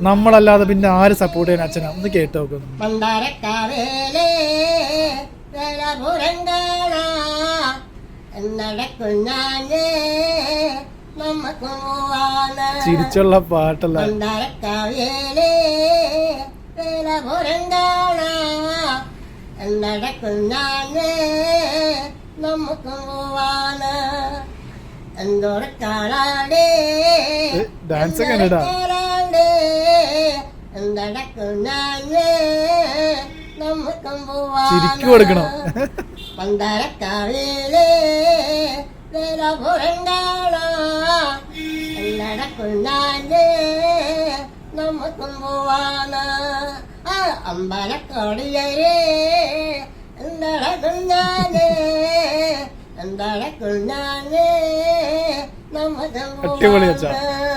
നമ്മളല്ലാതെ പിന്നെ ആര് സപ്പോർട്ട് ചെയ്യാൻ അച്ഛനാ? ഒന്ന് കേട്ട് നോക്കുന്നു. ചിരിച്ചുള്ള പാട്ടല്ല. ഡാൻസ് ഒക്കെ ഇടാ. ചിരിക്കു കൊടുക്കണം. പന്തരക്കാവിലെ നമുക്കും പോവാണ്. അമ്പലക്കോടിയേ എന്തടക്കുഞ്ഞാന് എന്തടക്കുഞ്ഞാന് നമുക്കും പോവാണ്.